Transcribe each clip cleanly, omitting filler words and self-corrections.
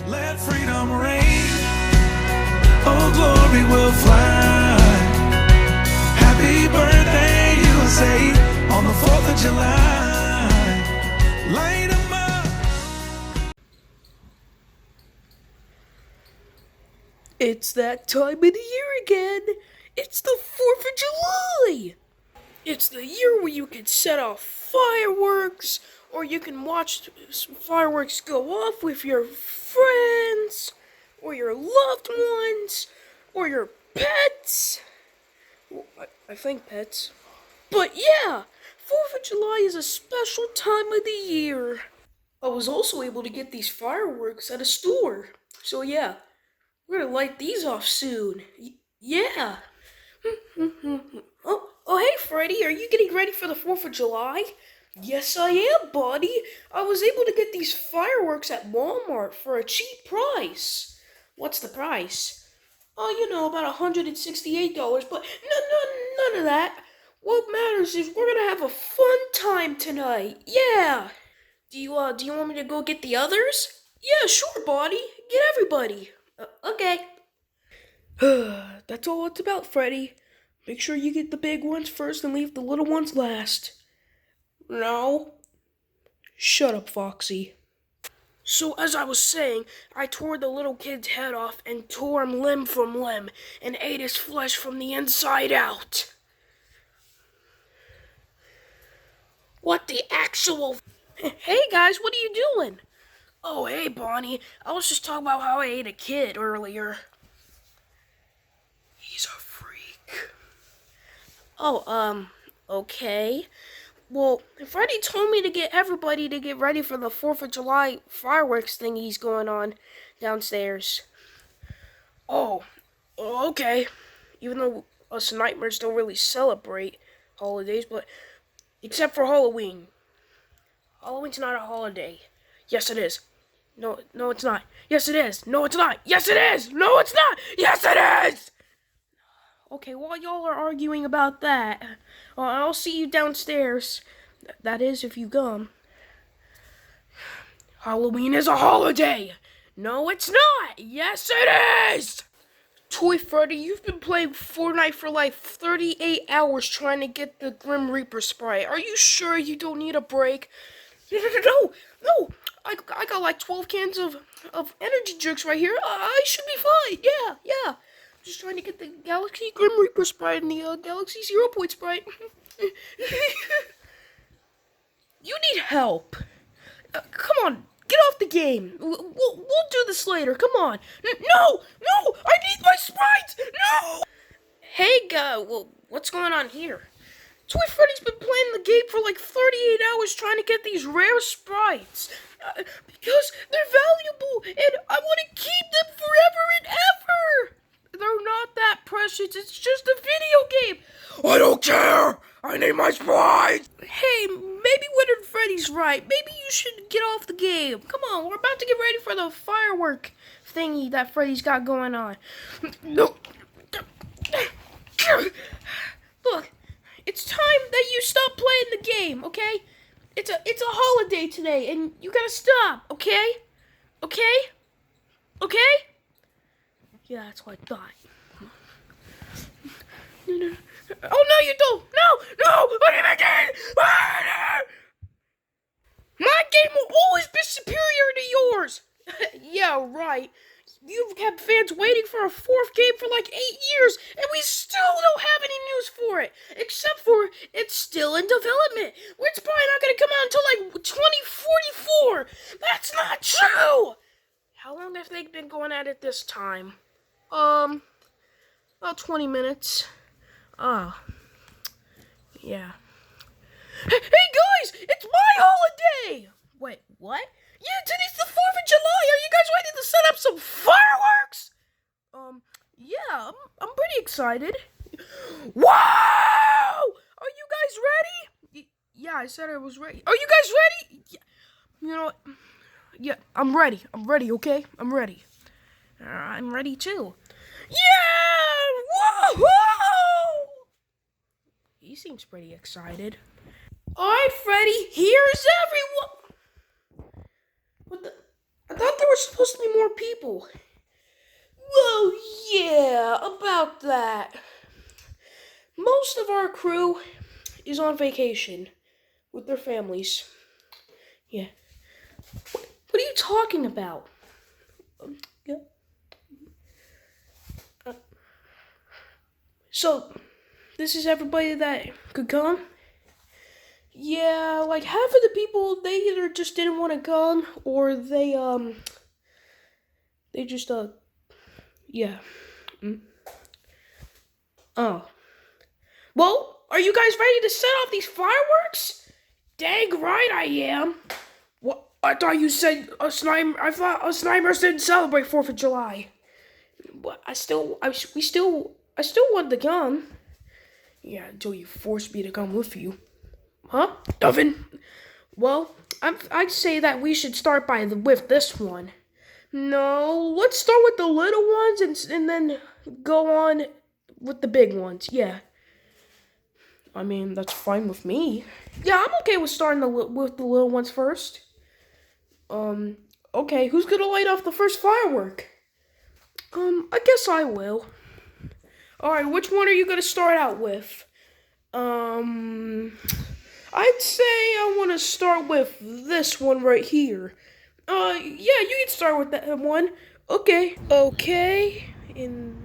Let freedom reign. Oh, glory will fly. Happy birthday, USA, on the 4th of July. Light 'em up. It's that time of the year again. It's the 4th of July. It's the year where you can set off fireworks, or you can watch fireworks go off with your friends, or your loved ones, or your pets. Well, I think pets. But yeah, 4th of July is a special time of the year. I was also able to get these fireworks at a store. So yeah, we're gonna light these off soon. Yeah. Oh, hey, Freddy, are you getting ready for the 4th of July? Yes, I am, buddy. I was able to get these fireworks at Walmart for a cheap price. What's the price? Oh, about $168, but none of that. What matters is we're gonna have a fun time tonight. Yeah. Do you want me to go get the others? Yeah, sure, buddy. Get everybody. Okay. That's all it's about, Freddy. Make sure you get the big ones first and leave the little ones last. No. Shut up, Foxy. So as I was saying, I tore the little kid's head off and tore him limb from limb and ate his flesh from the inside out. What the actual... Hey guys, what are you doing? Oh, hey Bonnie. I was just talking about how I ate a kid earlier. He's a freak. Oh, okay. Well, Freddy told me to get everybody to get ready for the 4th of July fireworks thing he's going on downstairs. Oh, okay. Even though us nightmares don't really celebrate holidays, but except for Halloween. Halloween's not a holiday. Yes, it is. No, it's not. Yes, it is. No, it's not. Yes, it is. No, it's not. Yes, it is. Okay, while y'all are arguing about that, I'll see you downstairs. That is, if you come. Halloween is a holiday! No, it's not! Yes, it is! Toy Freddy, you've been playing Fortnite for like 38 hours trying to get the Grim Reaper spray. Are you sure you don't need a break? No! I got like 12 cans of energy drinks right here. I should be fine. Yeah. Just trying to get the Galaxy Grim Reaper Sprite and the Galaxy 0 Point Sprite. You need help. Come on, get off the game. We'll do this later. Come on. No! I need my Sprites! No! Hey, guy. Well, what's going on here? Toy Freddy's been playing the game for like 38 hours trying to get these rare Sprites. Because they're valuable and I want to keep them forever and ever. They're not that precious. It's just a video game. I don't care. I need my Sprite. Hey, maybe Winter Freddy's right. Maybe you should get off the game. Come on, we're about to get ready for the firework thingy that Freddy's got going on. No. Look, it's time that you stop playing the game, okay? It's a holiday today, and you gotta stop, okay? Okay? Yeah, that's what I thought. No. Oh, no, you don't. No, what are you making? My game will always be superior to yours. Yeah, right. You've kept fans waiting for a 4th game for like 8 years, and we still don't have any news for it. Except for it's still in development. It's probably not going to come out until like 2044. That's not true. How long have they been going at it this time? About 20 minutes. Yeah. Hey guys, it's my holiday! Wait, what? Yeah, today's the 4th of July. Are you guys ready to set up some fireworks? Yeah, I'm pretty excited. Wow! Are you guys ready? Yeah, I said I was ready. Are you guys ready? Yeah. You know what? Yeah, I'm ready, okay? I'm ready. I'm ready too. Yeah! Woohoo! He seems pretty excited. Alright, Freddy, here's everyone! What the? I thought there were supposed to be more people. Well, yeah, about that. Most of our crew is on vacation with their families. Yeah. What are you talking about? Yeah. So, this is everybody that could come? Yeah, like half of the people, they either just didn't want to come or they just, yeah. Mm. Oh. Well, are you guys ready to set off these fireworks? Dang right I am. What? I thought you said I thought us Nimers didn't celebrate 4th of July. But I still want to come. Yeah, until you force me to come with you. Huh? Duffin? Well, I'd say that we should start with this one. No, let's start with the little ones and then go on with the big ones. Yeah. I mean, that's fine with me. Yeah, I'm okay with starting with the little ones first. Okay, who's gonna light off the first firework? I guess I will. Alright, which one are you gonna start out with? I'd say I wanna start with this one right here. Yeah, you can start with that one. Okay. Okay. And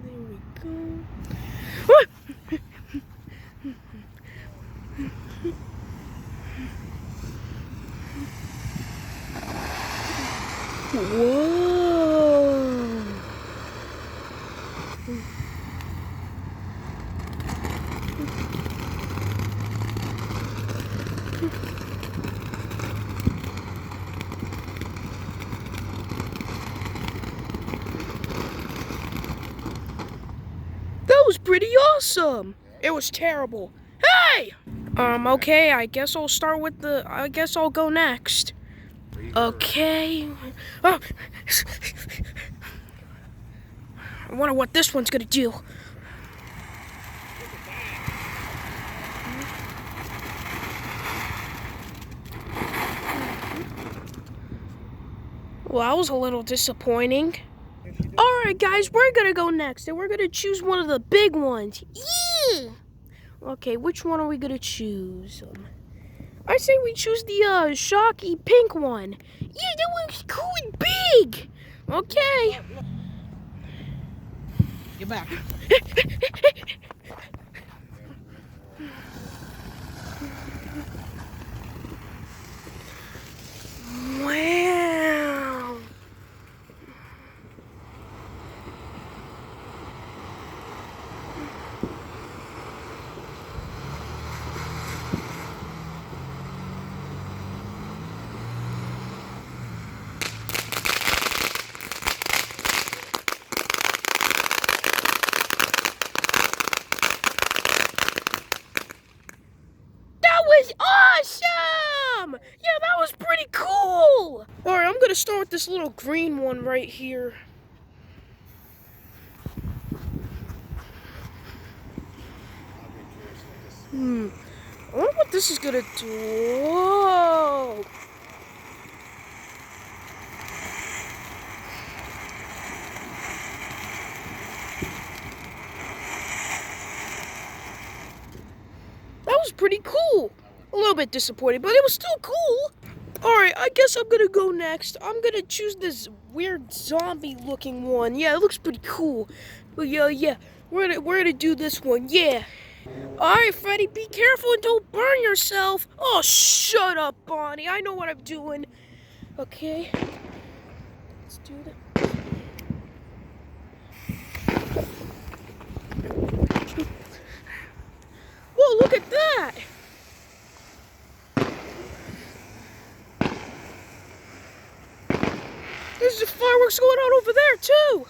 there we go. Ah! Whoa. That was pretty awesome. It was terrible. Hey! Okay, I guess I'll go next. Okay. Oh. I wonder what this one's gonna do. Well, that was a little disappointing. Alright guys, we're gonna go next and we're gonna choose one of the big ones. Yeah! Okay, which one are we gonna choose? I say we choose the shocky pink one. Yeah, that one's cool and big! Okay. Get back. Wow. That was awesome! Yeah, that was pretty cool! Alright, I'm gonna start with this little green one right here. I wonder what this is gonna do. Whoa! That was pretty cool. A little bit disappointed, but it was still cool. Alright, I guess I'm gonna go next. I'm gonna choose this weird zombie looking one. Yeah, it looks pretty cool. But yeah, we're gonna do this one, yeah. Alright, Freddy, be careful and don't burn yourself. Oh, shut up, Bonnie. I know what I'm doing. Okay. Let's do that. Whoa, look at that! There's fireworks going on over there, too!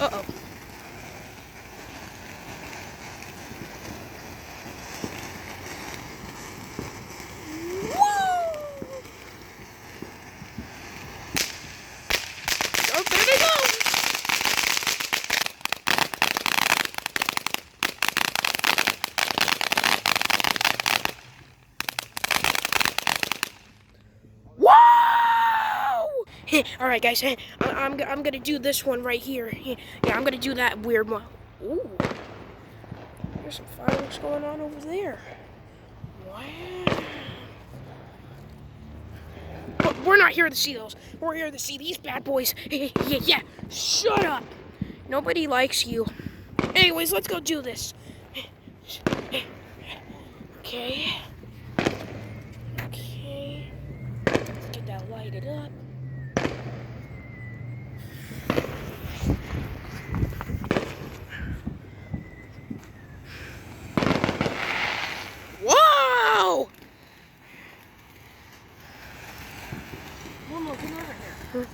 Uh-oh. Oh, there they go! All right, guys. I'm gonna do this one right here. Yeah, I'm gonna do that weird one. Ooh, there's some fireworks going on over there. Wow. But we're not here to see those. We're here to see these bad boys. Yeah. Shut up. Nobody likes you. Anyways, let's go do this. Okay. Let's get that lighted up. Whoa! Come over here.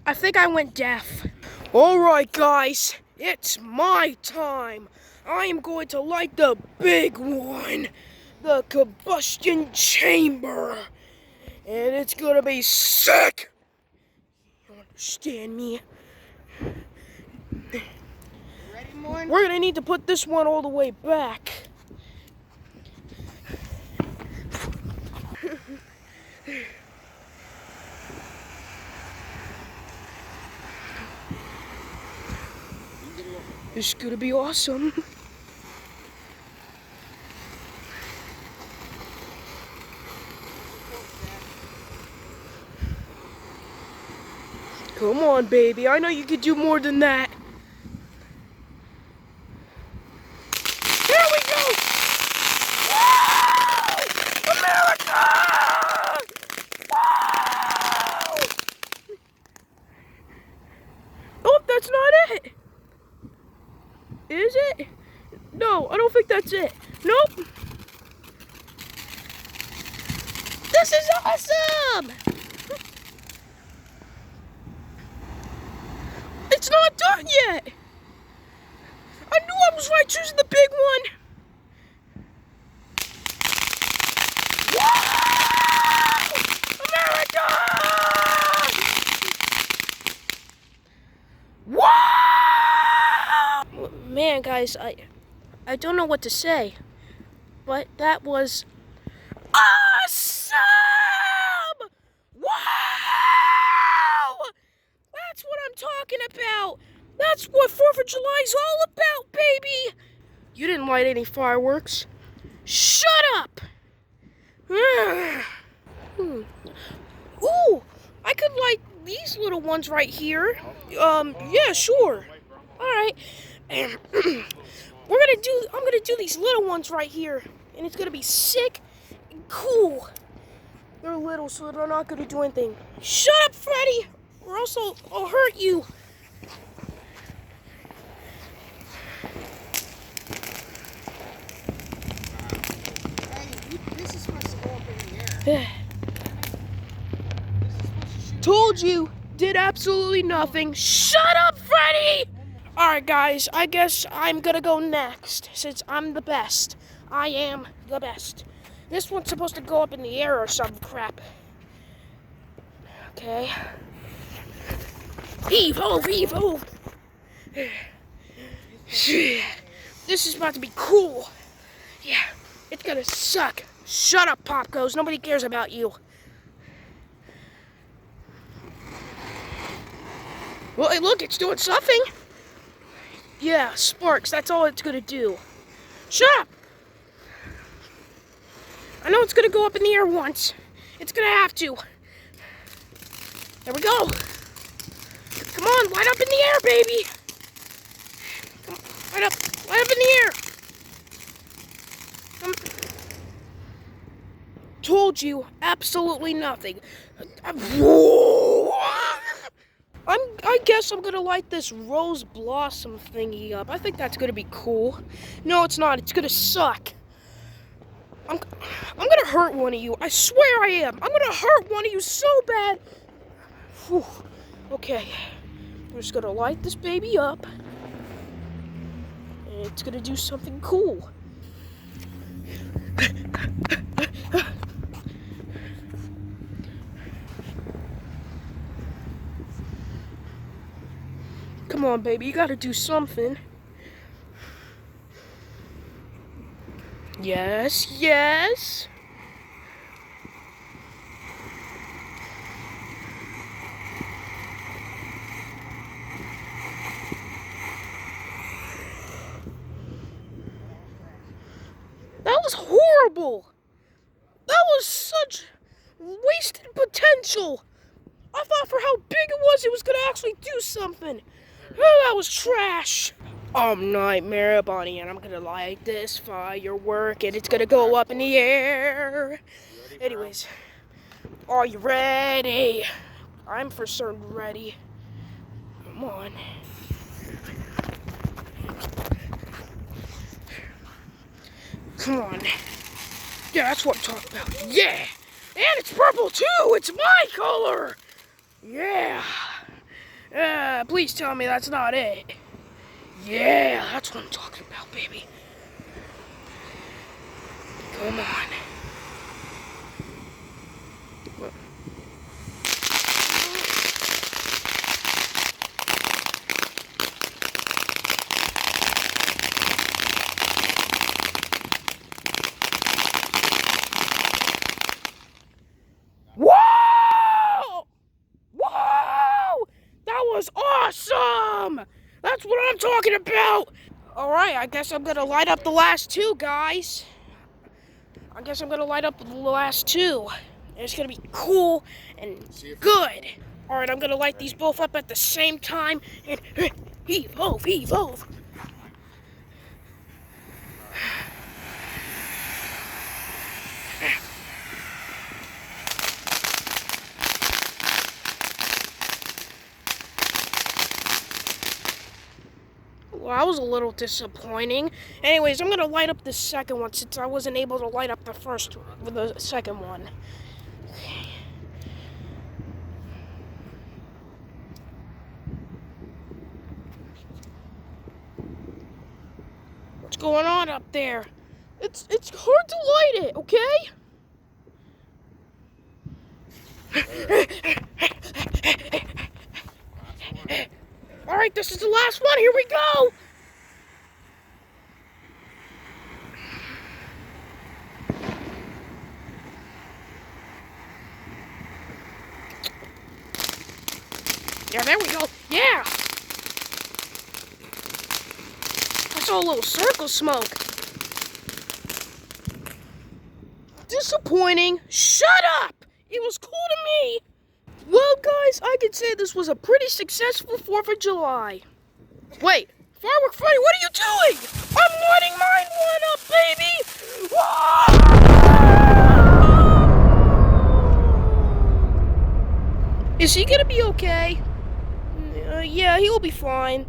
I think I went deaf. Alright guys, it's my time. I am going to light the big one. The combustion chamber. And it's gonna be sick. You understand me? Ready, Morn? We're gonna need to put this one all the way back. This is gonna be awesome. Come on, baby. I know you could do more than that. Here we go! Whoa! America! Whoa! Oh, that's not it. Is it? No, I don't think that's it. Nope. This is awesome! It's not done yet! I knew I was right choosing the big one! Whoa! America! Whoa! Man, guys, I don't know what to say, but that was awesome! Wow! That's what I'm talking about. That's what 4th of July is all about, baby. You didn't light any fireworks. Shut up. Ooh, I could light these little ones right here. Yeah, sure. All right. I'm gonna do these little ones right here, and it's gonna be sick and cool. They're little, so they're not gonna do anything. Shut up, Freddy, or else I'll hurt you. Hey, this is supposed to go up in the air. Told you, did absolutely nothing. Shut up, Freddy! Alright, guys, I guess I'm gonna go next, since I'm the best. I am the best. This one's supposed to go up in the air or some crap. Okay. Heave ho, heave ho! This is about to be cool. Yeah, it's gonna suck. Shut up, Popcos. Nobody cares about you. Well, hey, look, it's doing something. Yeah, sparks, that's all it's gonna do. Shut up! I know it's gonna go up in the air once. It's gonna have to. There we go. Come on, light up in the air, baby. Come on, light up in the air. Told you, absolutely nothing. I guess I'm gonna light this rose blossom thingy up. I think that's gonna be cool. No, it's not. It's gonna suck. I'm gonna hurt one of you. I swear I am. I'm gonna hurt one of you so bad. Whew. Okay. We're just gonna light this baby up. And it's gonna do something cool. Come on, baby, you gotta do something. Yes, yes. That was horrible. That was such wasted potential. I thought for how big it was gonna actually do something. Oh, that was trash. Nightmare Bunny, and I'm gonna light this firework, and it's gonna go up in the air. Anyways, are you ready? I'm for certain ready. Come on. Come on. Yeah, that's what I'm talking about. Yeah! And it's purple too! It's my color! Yeah! Please tell me that's not it. Yeah, that's what I'm talking about, baby. Come on. Whoa! Whoa! That was awesome! That's what I'm talking about! Alright, I guess I'm gonna light up the last two, guys. I guess I'm gonna light up the last two. And it's gonna be cool and good. Alright, I'm gonna light these both up at the same time. And evolve, evolve. Well, that was a little disappointing. Anyways, I'm gonna light up the second one since I wasn't able to light up the first one with the second one. Okay. What's going on up there? It's hard to light it, okay? Alright, this is the last one. Here we go. Yeah, there we go. Yeah. I saw a little circle smoke. Disappointing. Shut up. It was cool to me. Well, guys, I could say this was a pretty successful 4th of July. Wait, Firework Freddy, what are you doing? I'm lighting mine one up, baby! Whoa! Is he gonna be okay? Yeah, he'll be fine.